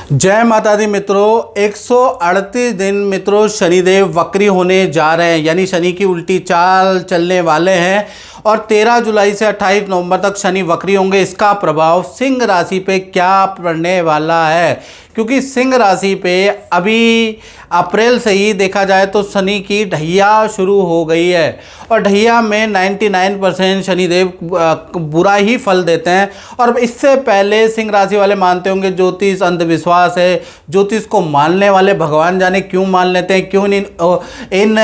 जय माता दी मित्रों। 138 दिन मित्रों शनिदेव वक्री होने जा रहे हैं, यानी शनि की उल्टी चाल चलने वाले हैं और 13 जुलाई से 28 नवंबर तक शनि वक्री होंगे। इसका प्रभाव सिंह राशि पे क्या पड़ने वाला है, क्योंकि सिंह राशि पे अभी अप्रैल से ही देखा जाए तो शनि की ढैया शुरू हो गई है और ढैया में 99% शनिदेव बुरा ही फल देते हैं। और इससे पहले सिंह राशि वाले मानते होंगे ज्योतिष अंधविश्वास है, ज्योतिष को मानने वाले भगवान जाने क्यों मान लेते हैं, क्यों इन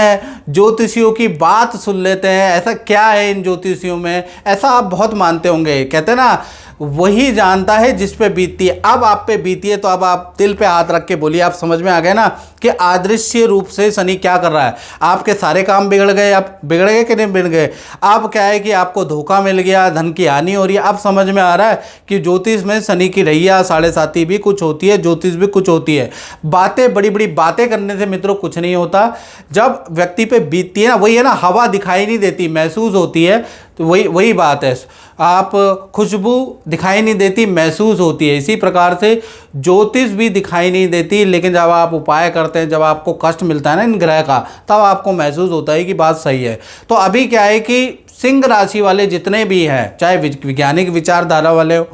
ज्योतिषियों की बात सुन लेते हैं, ऐसा क्या है इन ज्योतिषियों में, ऐसा आप बहुत मानते होंगे। कहते हैं ना, वही जानता है जिस पे बीतती है। अब आप पे बीती है तो अब आप दिल पे हाथ रख के बोलिए, आप समझ में आ गए ना कि अदृश्य रूप से शनि क्या कर रहा है। आपके सारे काम बिगड़ गए, आप बिगड़ गए कि नहीं बिगड़ गए। आप क्या है कि आपको धोखा मिल गया, धन की हानि हो रही है। अब समझ में आ रहा है कि ज्योतिष में शनि की ढैया साढ़े साती भी कुछ होती है, ज्योतिष भी कुछ होती है। बातें, बड़ी बड़ी बातें करने से मित्रों कुछ नहीं होता। जब व्यक्ति पे बीतती है ना, वही है ना, हवा दिखाई नहीं देती, महसूस होती है। तो वही बात है, आप खुशबू दिखाई नहीं देती, महसूस होती है। इसी प्रकार से ज्योतिष भी दिखाई नहीं देती, लेकिन जब आप उपाय करते हैं, जब आपको कष्ट मिलता है ना इन ग्रह का, तब आपको महसूस होता है कि बात सही है। तो अभी क्या है कि सिंह राशि वाले जितने भी हैं, चाहे वैज्ञानिक विचारधारा वाले हो,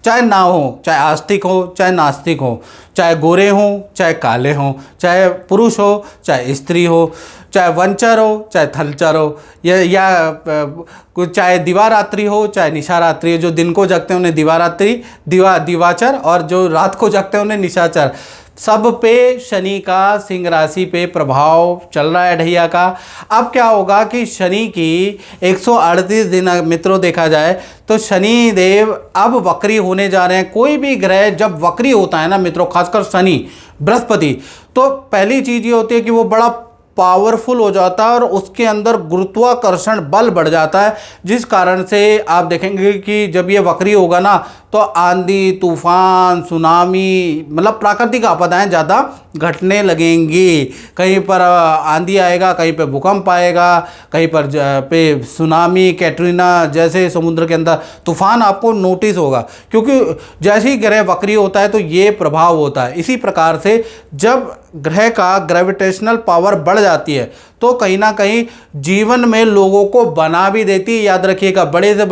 चाहे ना हो, चाहे आस्तिक हो, चाहे नास्तिक हो, चाहे गोरे हों, चाहे काले हों, चाहे पुरुष हो, चाहे स्त्री हो, चाहे वंचर हो, चाहे थलचर हो, या चाहे दिवारात्रि हो, चाहे निशारात्रि हो। जो दिन को जगते हैं उन्हें दिवारात्रि, दिवाचर, और जो रात को जगते हैं उन्हें निशाचर। सब पे शनि का सिंह राशि पे प्रभाव चल रहा है ढैया का। अब क्या होगा कि शनि की 138 दिन मित्रों देखा जाए तो शनि देव अब वक्री होने जा रहे हैं। कोई भी ग्रह जब वक्री होता है ना मित्रों, खासकर शनि, बृहस्पति, तो पहली चीज़ ये होती है कि वो बड़ा पावरफुल हो जाता है और उसके अंदर गुरुत्वाकर्षण बल बढ़ जाता है, जिस कारण से आप देखेंगे कि जब ये वक्री होगा ना तो आंधी तूफान सुनामी, मतलब प्राकृतिक आपदाएं ज़्यादा घटने लगेंगी। कहीं पर आंधी आएगा, कहीं पे भूकंप आएगा, कहीं पर पे सुनामी, कैटरीना जैसे समुद्र के अंदर तूफान आपको नोटिस होगा, क्योंकि जैसे ही ग्रह वक्री होता है तो ये प्रभाव होता है। इसी प्रकार से जब ग्रह का ग्रेविटेशनल पावर बढ़ जाती है तो कहीं ना कहीं जीवन में लोगों को बना भी देती है। याद रखिएगा, बड़े से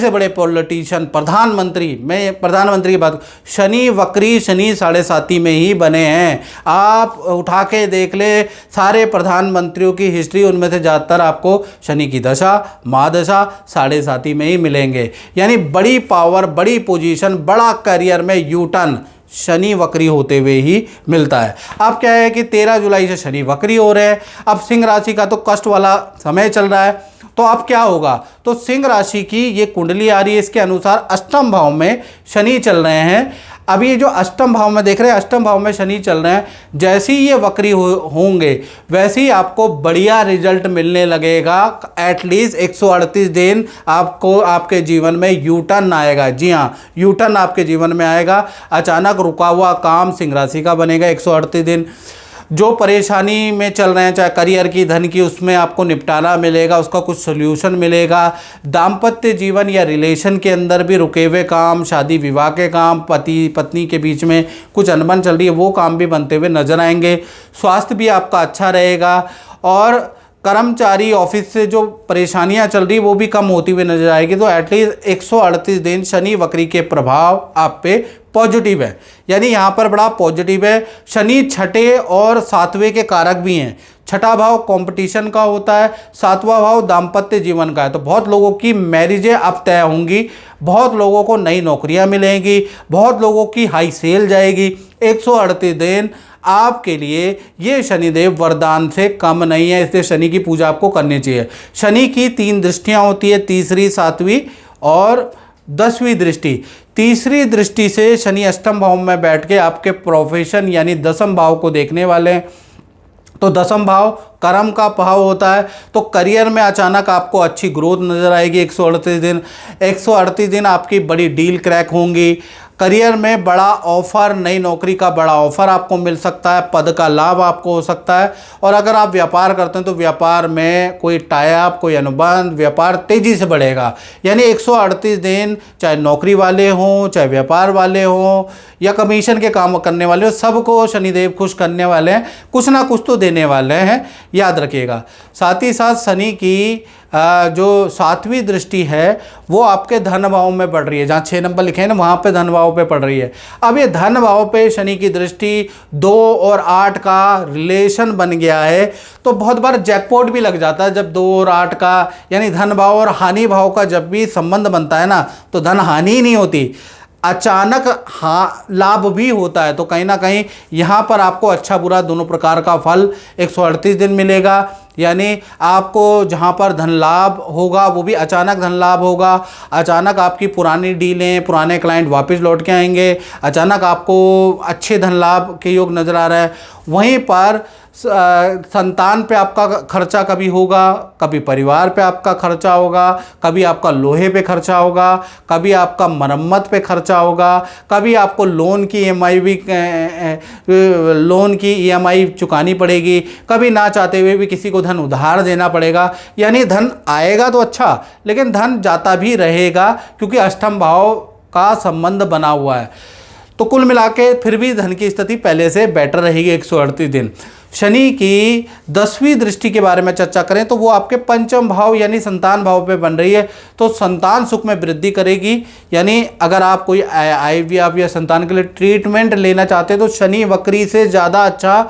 बड़े पॉलिटिशियन, प्रधानमंत्री, मैं प्रधानमंत्री की बात, शनि वक्री, शनि साढ़े साती में ही बने हैं। आप उठा के देख ले सारे प्रधानमंत्रियों की हिस्ट्री, उनमें से ज़्यादातर आपको शनि की दशा, महादशा साढ़े साती में ही मिलेंगे। यानी बड़ी पावर, बड़ी पोजीशन, बड़ा करियर में यू टर्न शनि वक्री होते हुए ही मिलता है। अब क्या है कि 13 जुलाई से शनि वक्री हो रहे हैं। अब सिंह राशि का तो कष्ट वाला समय चल रहा है, तो अब क्या होगा, तो सिंह राशि की ये कुंडली आ रही है, इसके अनुसार अष्टम भाव में शनि चल रहे हैं। अभी ये जो अष्टम भाव में देख रहे हैं, अष्टम भाव में शनि चल रहे हैं, जैसे ही ये वक्री होंगे वैसे ही आपको बढ़िया रिजल्ट मिलने लगेगा। एटलीस्ट 138 दिन आपको आपके जीवन में यू टर्न आएगा। जी हाँ, यू टर्न आपके जीवन में आएगा। अचानक रुका हुआ काम सिंह राशि का बनेगा 138 दिन। जो परेशानी में चल रहे हैं, चाहे करियर की, धन की, उसमें आपको निपटारा मिलेगा, उसका कुछ सोल्यूशन मिलेगा। दाम्पत्य जीवन या रिलेशन के अंदर भी रुके हुए काम, शादी विवाह के काम, पति पत्नी के बीच में कुछ अनबन चल रही है, वो काम भी बनते हुए नजर आएंगे। स्वास्थ्य भी आपका अच्छा रहेगा और कर्मचारी ऑफिस से जो परेशानियां चल रही वो भी कम होती हुई नजर आएगी। तो एटलीस्ट 138 दिन शनि वक्री के प्रभाव आप पे पॉजिटिव है, यानी यहाँ पर बड़ा पॉजिटिव है। शनि छठे और सातवें के कारक भी हैं। छठा भाव कंपटीशन का होता है, सातवां भाव दाम्पत्य जीवन का है। तो बहुत लोगों की मैरिजें अब तय होंगी, बहुत लोगों को नई नौकरियां मिलेंगी, बहुत लोगों की हाई सेल जाएगी। 138 दिन आपके लिए ये शनिदेव वरदान से कम नहीं है, इसलिए शनि की पूजा आपको करनी चाहिए। शनि की 3 दृष्टियां होती है, तीसरी, सातवीं और 10वीं दृष्टि। तीसरी दृष्टि से शनि अष्टम भाव में बैठ के आपके प्रोफेशन यानी दसम भाव को देखने वाले हैं। तो दसम भाव कर्म का भाव होता है, तो करियर में अचानक आपको अच्छी ग्रोथ नजर आएगी। 138 दिन आपकी बड़ी डील क्रैक होंगी, करियर में बड़ा ऑफर, नई नौकरी का बड़ा ऑफर आपको मिल सकता है, पद का लाभ आपको हो सकता है। और अगर आप व्यापार करते हैं तो व्यापार में कोई टाई अप, कोई अनुबंध, व्यापार तेज़ी से बढ़ेगा। यानी 138 दिन, चाहे नौकरी वाले हों, चाहे व्यापार वाले हों या कमीशन के काम करने वाले हो, सबको शनिदेव खुश करने वाले हैं, कुछ ना कुछ तो देने वाले हैं, याद रखिएगा। साथ ही साथ शनि की जो 7वीं दृष्टि है वो आपके धन भाव में पड़ रही है, जहाँ 6 नंबर लिखे हैं ना वहाँ पे धन भाव पे पड़ रही है। अब ये धन भाव पे शनि की दृष्टि 2 और 8 का रिलेशन बन गया है, तो बहुत बार जैकपॉट भी लग जाता है जब 2 और 8 का, यानी धन भाव और हानि भाव का जब भी संबंध बनता है ना तो धन हानि ही नहीं होती, अचानक हाँ लाभ भी होता है। तो कहीं ना कहीं यहाँ पर आपको अच्छा बुरा दोनों प्रकार का फल 138 दिन मिलेगा। यानी आपको जहाँ पर धन लाभ होगा वो भी अचानक धन लाभ होगा, अचानक आपकी पुरानी डीलें, पुराने क्लाइंट वापस लौट के आएंगे, अचानक आपको अच्छे धन लाभ के योग नज़र आ रहा है। वहीं पर संतान पे आपका खर्चा कभी होगा, कभी परिवार पे आपका खर्चा होगा, कभी आपका लोहे पे खर्चा होगा, कभी आपका मरम्मत पे खर्चा होगा, कभी आपको लोन की ईएमआई चुकानी पड़ेगी, कभी ना चाहते हुए भी किसी को धन उधार देना पड़ेगा। यानी धन आएगा तो अच्छा, लेकिन धन जाता भी रहेगा क्योंकि अष्टम भाव का संबंध बना हुआ है। तो कुल मिला के फिर भी धन की स्थिति पहले से बेटर रहेगी 138 दिन। शनि की 10वीं दृष्टि के बारे में चर्चा करें तो वो आपके पंचम भाव यानी संतान भाव पे बन रही है, तो संतान सुख में वृद्धि करेगी। यानी अगर आप कोई IVF या संतान के लिए ट्रीटमेंट लेना चाहते हैं तो शनि वक्री से ज़्यादा अच्छा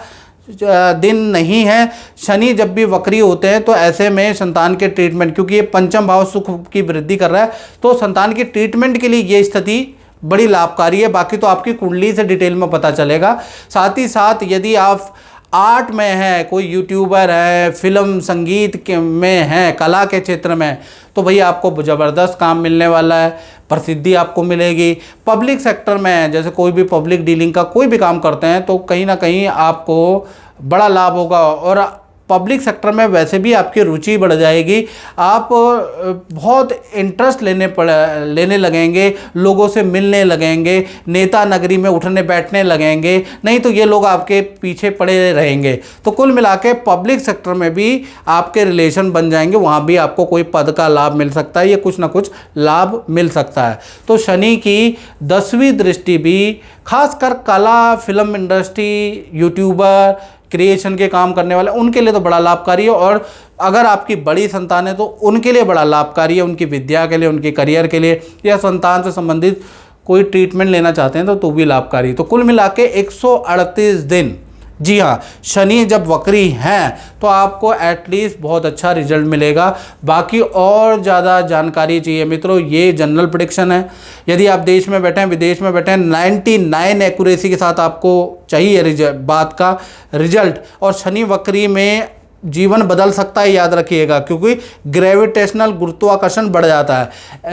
दिन नहीं है। शनि जब भी वक्री होते हैं तो ऐसे में संतान के ट्रीटमेंट, क्योंकि ये पंचम भाव सुख की वृद्धि कर रहा है, तो संतान की ट्रीटमेंट के लिए ये स्थिति बड़ी लाभकारी है। बाकी तो आपकी कुंडली से डिटेल में पता चलेगा। साथ ही साथ यदि आप आर्ट में है, कोई यूट्यूबर है, फिल्म संगीत के में है, कला के क्षेत्र में, तो भाई आपको ज़बरदस्त काम मिलने वाला है, प्रसिद्धि आपको मिलेगी। पब्लिक सेक्टर में है, जैसे कोई भी पब्लिक डीलिंग का कोई भी काम करते हैं तो कहीं ना कहीं आपको बड़ा लाभ होगा। और पब्लिक सेक्टर में वैसे भी आपकी रुचि बढ़ जाएगी, आप बहुत इंटरेस्ट लेने लगेंगे, लोगों से मिलने लगेंगे, नेता नगरी में उठने बैठने लगेंगे, नहीं तो ये लोग आपके पीछे पड़े रहेंगे। तो कुल मिला के पब्लिक सेक्टर में भी आपके रिलेशन बन जाएंगे, वहाँ भी आपको कोई पद का लाभ मिल सकता है या कुछ ना कुछ लाभ मिल सकता है। तो शनि की 10वीं दृष्टि भी खासकर कला, फिल्म इंडस्ट्री, यूट्यूबर, क्रिएशन के काम करने वाले, उनके लिए तो बड़ा लाभकारी है। और अगर आपकी बड़ी संतान है तो उनके लिए बड़ा लाभकारी है, उनकी विद्या के लिए, उनके करियर के लिए, या संतान से संबंधित कोई ट्रीटमेंट लेना चाहते हैं तो भी लाभकारी। तो कुल मिला के 138 दिन, जी हाँ, शनि जब वक्री हैं तो आपको एटलीस्ट बहुत अच्छा रिजल्ट मिलेगा। बाकी और ज़्यादा जानकारी चाहिए मित्रों, ये जनरल प्रेडिक्शन है। यदि आप देश में बैठे हैं, विदेश में बैठे हैं, 99 एक्यूरेसी के साथ आपको चाहिए बात का रिजल्ट। और शनि वक्री में जीवन बदल सकता है, याद रखिएगा, क्योंकि ग्रेविटेशनल गुरुत्वाकर्षण बढ़ जाता है,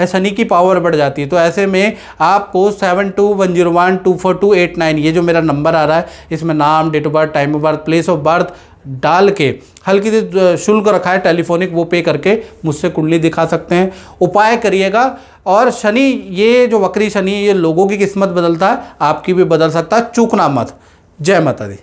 शनि की पावर बढ़ जाती है। तो ऐसे में आपको 7210124289 ये जो मेरा नंबर आ रहा है, इसमें नाम, date of birth, time of birth, place of birth डाल के हल्की सी शुल्क रखा है टेलीफोनिक, वो पे करके मुझसे कुंडली दिखा सकते हैं। उपाय करिएगा। और शनि, ये जो वक्री शनि, ये लोगों की किस्मत बदलता है, आपकी भी बदल सकता है, चूकना मत। जय माता दी।